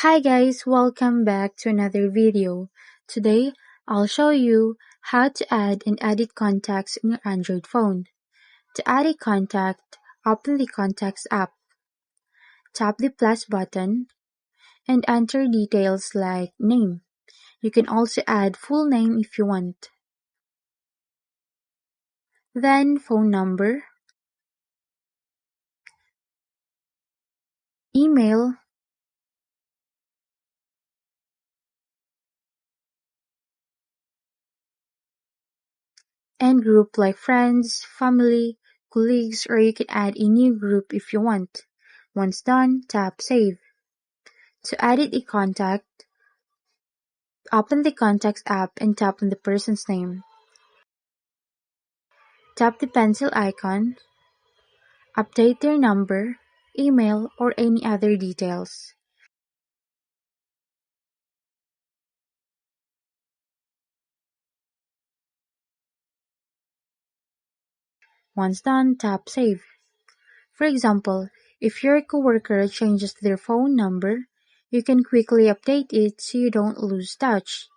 Hi guys, welcome back to another video. Today, I'll show you how to add and edit contacts in your Android phone. To add a contact, open the Contacts app. Tap the plus button and enter details like name. You can also add full name if you want. Then phone number, email, and group like friends, family, colleagues, or you can add a new group if you want. Once done, tap save. To edit a contact, open the Contacts app and tap on the person's name. Tap the pencil icon, update their number, email, or any other details. Once done, tap save. For example, if your coworker changes their phone number, you can quickly update it so you don't lose touch.